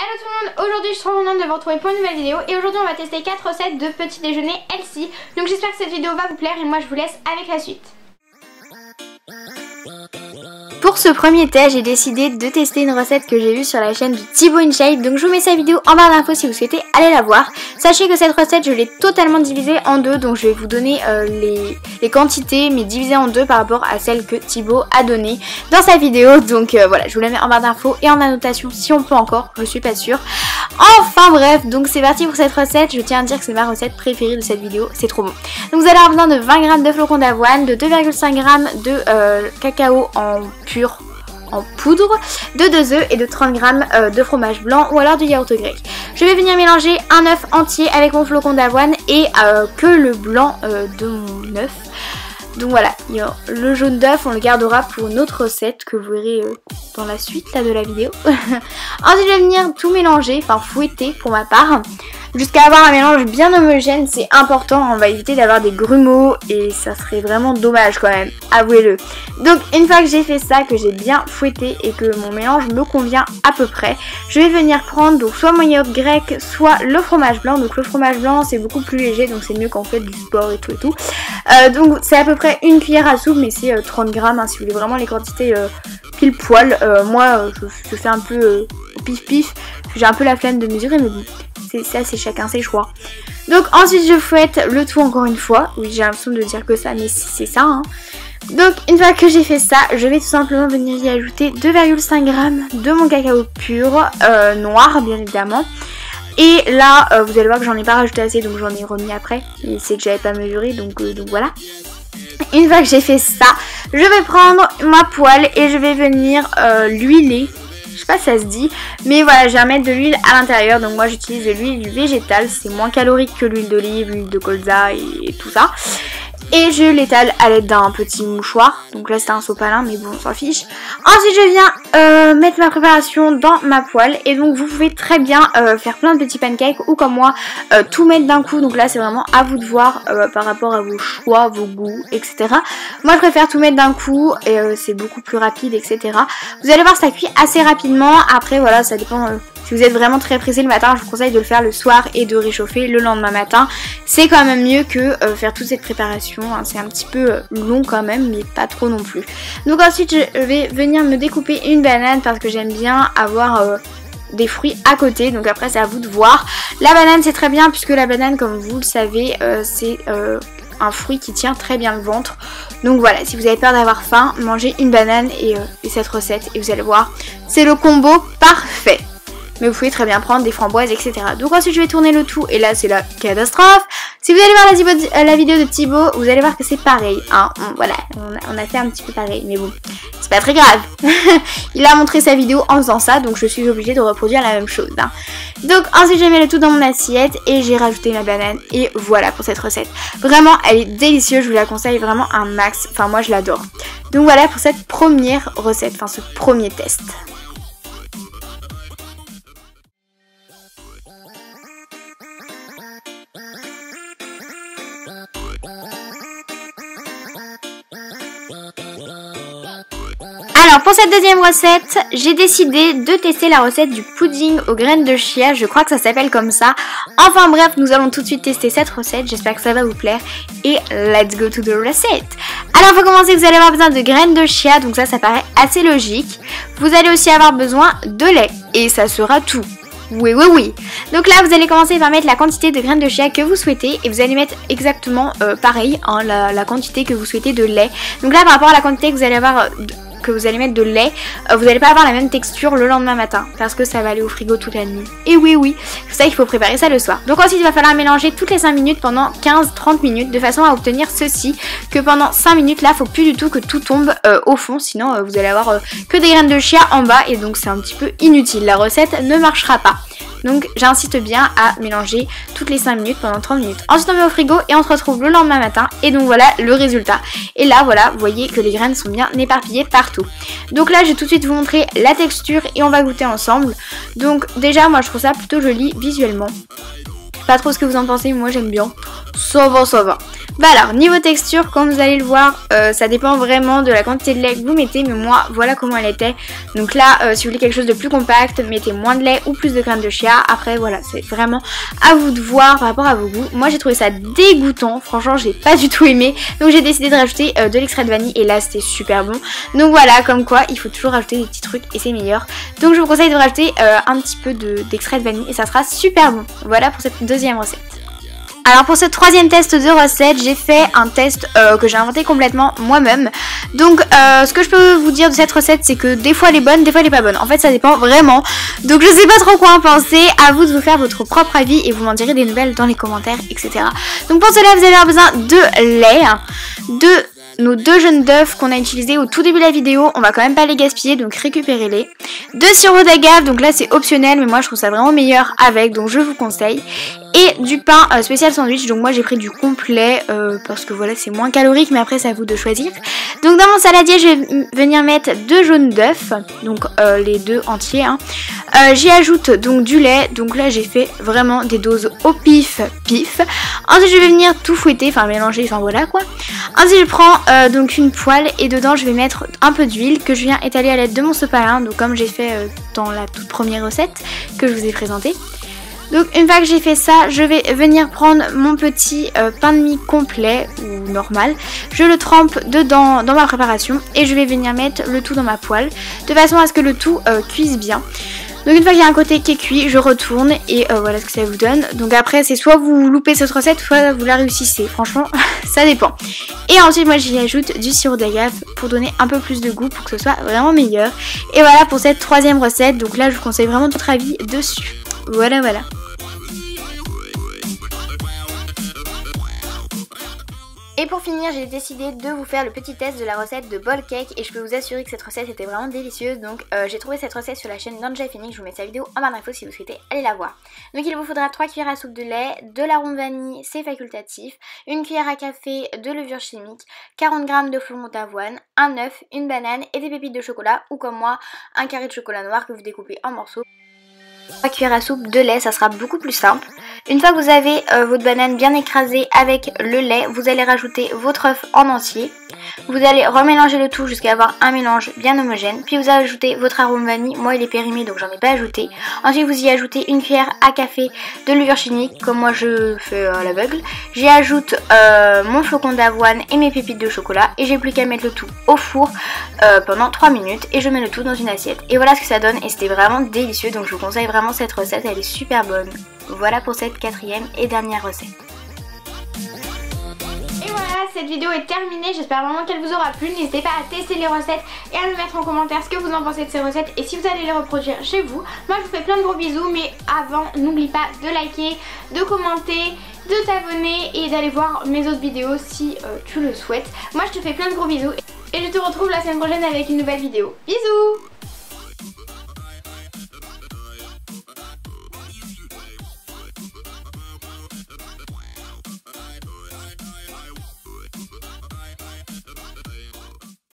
Hello tout le monde, aujourd'hui je suis trop contente de vous retrouver pour une nouvelle vidéo et aujourd'hui on va tester 4 recettes de petit déjeuner healthy. Donc j'espère que cette vidéo va vous plaire et moi je vous laisse avec la suite. Pour ce premier test, j'ai décidé de tester une recette que j'ai vue sur la chaîne de Thibaut InShape. Donc je vous mets sa vidéo en barre d'infos si vous souhaitez aller la voir. Sachez que cette recette, je l'ai totalement divisée en deux. Donc je vais vous donner les quantités, mais divisées en deux par rapport à celle que Thibaut a donnée dans sa vidéo. Donc voilà, je vous la mets en barre d'infos et en annotation si on peut encore, je suis pas sûre. Enfin bref, donc c'est parti pour cette recette. Je tiens à dire que c'est ma recette préférée de cette vidéo, c'est trop bon. Donc vous allez avoir besoin de 20 g de flocons d'avoine, de 2,5 g de cacao en pur, en poudre, de 2 œufs et de 30 g de fromage blanc ou alors du yaourt grec. Je vais venir mélanger un œuf entier avec mon flocon d'avoine et que le blanc de mon œuf. Donc voilà, le jaune d'œuf on le gardera pour une autre recette que vous verrez dans la suite là, de la vidéo. Ensuite je vais venir tout mélanger, enfin fouetter pour ma part, jusqu'à avoir un mélange bien homogène. C'est important, on va éviter d'avoir des grumeaux et ça serait vraiment dommage quand même, avouez-le. Donc une fois que j'ai fait ça, que j'ai bien fouetté et que mon mélange me convient à peu près, je vais venir prendre donc soit mon yaourt grec, soit le fromage blanc. Donc le fromage blanc c'est beaucoup plus léger, donc c'est mieux quand vous faites du sport et tout et tout. Donc c'est à peu près une cuillère à soupe, mais c'est 30 g hein, si vous voulez vraiment les quantités pile poil. Moi je fais un peu pif pif, j'ai un peu la flemme de mesurer, mais bon, ça c'est chacun ses choix. Donc ensuite je fouette le tout encore une fois. Oui, j'ai l'impression de dire que ça, mais c'est ça hein. Donc une fois que j'ai fait ça, je vais tout simplement venir y ajouter 2,5 g de mon cacao pur, noir bien évidemment. Et là vous allez voir que j'en ai pas rajouté assez, donc j'en ai remis après, et c'est que j'avais pas mesuré, donc voilà. Une fois que j'ai fait ça, je vais prendre ma poêle et je vais venir l'huiler. Je sais pas si ça se dit, mais voilà, je vais mettre de l'huile à l'intérieur. Donc moi j'utilise de l'huile végétale, c'est moins calorique que l'huile d'olive, l'huile de colza et tout ça. Et je l'étale à l'aide d'un petit mouchoir. Donc là c'était un sopalin, mais bon on s'en fiche. Ensuite je viens mettre ma préparation dans ma poêle. Et donc vous pouvez très bien faire plein de petits pancakes ou comme moi tout mettre d'un coup. Donc là c'est vraiment à vous de voir par rapport à vos choix, vos goûts, etc. Moi je préfère tout mettre d'un coup et c'est beaucoup plus rapide, etc. Vous allez voir ça cuit assez rapidement. Après voilà, ça dépend... Si vous êtes vraiment très pressé le matin, je vous conseille de le faire le soir et de réchauffer le lendemain matin. C'est quand même mieux que faire toute cette préparation. Hein. C'est un petit peu long quand même, mais pas trop non plus. Donc ensuite, je vais venir me découper une banane parce que j'aime bien avoir des fruits à côté. Donc après, c'est à vous de voir. La banane, c'est très bien puisque la banane, comme vous le savez, c'est... un fruit qui tient très bien le ventre. Donc voilà, si vous avez peur d'avoir faim, mangez une banane et cette recette et vous allez voir, c'est le combo parfait. Mais vous pouvez très bien prendre des framboises, etc. Donc ensuite je vais tourner le tout et là c'est la catastrophe. Si vous allez voir la vidéo de Thibaut, vous allez voir que c'est pareil. Hein. Voilà, on a fait un petit peu pareil, mais bon, c'est pas très grave. Il a montré sa vidéo en faisant ça, donc je suis obligée de reproduire la même chose. Hein. Donc ensuite je mets le tout dans mon assiette et j'ai rajouté ma banane et voilà pour cette recette. Vraiment, elle est délicieuse, je vous la conseille vraiment un max. Enfin moi je l'adore. Donc voilà pour cette première recette, enfin ce premier test. Alors pour cette deuxième recette, j'ai décidé de tester la recette du pudding aux graines de chia, je crois que ça s'appelle comme ça. Enfin bref, nous allons tout de suite tester cette recette, j'espère que ça va vous plaire et let's go to the recette. Alors pour commencer, vous allez avoir besoin de graines de chia, donc ça paraît assez logique. Vous allez aussi avoir besoin de lait et ça sera tout. Oui, oui, oui. Donc là, vous allez commencer par mettre la quantité de graines de chia que vous souhaitez et vous allez mettre exactement pareil, hein, la quantité que vous souhaitez de lait. Donc là, par rapport à la quantité que vous allez avoir... que vous allez mettre de lait, vous n'allez pas avoir la même texture le lendemain matin parce que ça va aller au frigo toute la nuit. Et oui, oui, c'est pour ça qu'il faut préparer ça le soir. Donc ensuite, il va falloir mélanger toutes les 5 minutes pendant 15-30 minutes de façon à obtenir ceci, que pendant 5 minutes là, il ne faut plus du tout que tout tombe au fond, sinon vous allez avoir que des graines de chia en bas et donc c'est un petit peu inutile. La recette ne marchera pas. Donc j'insiste bien à mélanger toutes les 5 minutes pendant 30 minutes. Ensuite on met au frigo et on se retrouve le lendemain matin. Et donc voilà le résultat. Et là voilà, vous voyez que les graines sont bien éparpillées partout. Donc là je vais tout de suite vous montrer la texture et on va goûter ensemble. Donc déjà moi je trouve ça plutôt joli visuellement. Pas trop ce que vous en pensez, mais moi j'aime bien. Ça va, ça va. Bah alors niveau texture, comme vous allez le voir, ça dépend vraiment de la quantité de lait que vous mettez, mais moi voilà comment elle était. Donc là si vous voulez quelque chose de plus compact, mettez moins de lait ou plus de crème de chia. Après voilà, c'est vraiment à vous de voir par rapport à vos goûts. Moi j'ai trouvé ça dégoûtant, franchement j'ai pas du tout aimé. Donc j'ai décidé de rajouter de l'extrait de vanille et là c'était super bon. Donc voilà, comme quoi il faut toujours rajouter des petits trucs et c'est meilleur. Donc je vous conseille de rajouter un petit peu d'extrait de vanille et ça sera super bon. Voilà pour cette deuxième recette. Alors pour ce troisième test de recette, j'ai fait un test que j'ai inventé complètement moi-même. Donc ce que je peux vous dire de cette recette, c'est que des fois elle est bonne, des fois elle est pas bonne. En fait ça dépend vraiment. Donc je sais pas trop quoi en penser, à vous de vous faire votre propre avis et vous m'en direz des nouvelles dans les commentaires, etc. Donc pour cela vous allez avoir besoin de lait, de nos 2 jaunes d'œufs qu'on a utilisés au tout début de la vidéo, on va quand même pas les gaspiller, donc récupérez-les. 2 sirops d'agave, donc là c'est optionnel, mais moi je trouve ça vraiment meilleur avec, donc je vous conseille. Et du pain spécial sandwich, donc moi j'ai pris du complet parce que voilà c'est moins calorique, mais après c'est à vous de choisir. Donc dans mon saladier je vais venir mettre 2 jaunes d'œufs, donc les 2 entiers. Hein. J'y ajoute donc du lait, donc là j'ai fait vraiment des doses au pif. Ensuite je vais venir tout fouetter, enfin mélanger, enfin voilà quoi. Ensuite je prends donc une poêle et dedans je vais mettre un peu d'huile que je viens étaler à l'aide de mon sopalin, donc comme j'ai fait dans la toute première recette que je vous ai présentée. Donc une fois que j'ai fait ça, je vais venir prendre mon petit pain de mie complet ou normal. Je le trempe dedans dans ma préparation et je vais venir mettre le tout dans ma poêle de façon à ce que le tout cuise bien. Donc une fois qu'il y a un côté qui est cuit, je retourne et voilà ce que ça vous donne. Donc après c'est soit vous loupez cette recette, soit vous la réussissez. Franchement ça dépend. Et ensuite moi j'y ajoute du sirop d'agave pour donner un peu plus de goût pour que ce soit vraiment meilleur. Et voilà pour cette troisième recette. Donc là je vous conseille vraiment votre avis dessus. Voilà. Et pour finir, j'ai décidé de vous faire le petit test de la recette de ball cake et je peux vous assurer que cette recette était vraiment délicieuse. Donc j'ai trouvé cette recette sur la chaîne d'Anja Phoenix, je vous mets sa vidéo en barre d'infos si vous souhaitez aller la voir. Donc il vous faudra 3 cuillères à soupe de lait, de l'arôme vanille, c'est facultatif, une cuillère à café de levure chimique, 40 g de flocons d'avoine, un œuf, une banane et des pépites de chocolat ou comme moi, un carré de chocolat noir que vous découpez en morceaux. 3 cuillères à soupe de lait, ça sera beaucoup plus simple. Une fois que vous avez votre banane bien écrasée avec le lait, vous allez rajouter votre œuf en entier. Vous allez remélanger le tout jusqu'à avoir un mélange bien homogène. Puis vous ajoutez votre arôme vanille. Moi il est périmé donc j'en ai pas ajouté. Ensuite vous y ajoutez une cuillère à café de levure chimique comme moi je fais à l'aveugle. J'y ajoute mon flocon d'avoine et mes pépites de chocolat. Et j'ai plus qu'à mettre le tout au four pendant 3 minutes. Et je mets le tout dans une assiette. Et voilà ce que ça donne et c'était vraiment délicieux. Donc je vous conseille vraiment cette recette, elle est super bonne. Voilà pour cette 4e et dernière recette. Et voilà, cette vidéo est terminée, j'espère vraiment qu'elle vous aura plu. N'hésitez pas à tester les recettes et à me mettre en commentaire ce que vous en pensez de ces recettes et si vous allez les reproduire chez vous. Moi je vous fais plein de gros bisous, mais avant n'oublie pas de liker, de commenter, de t'abonner et d'aller voir mes autres vidéos si tu le souhaites. Moi je te fais plein de gros bisous et je te retrouve la semaine prochaine avec une nouvelle vidéo. Bisous!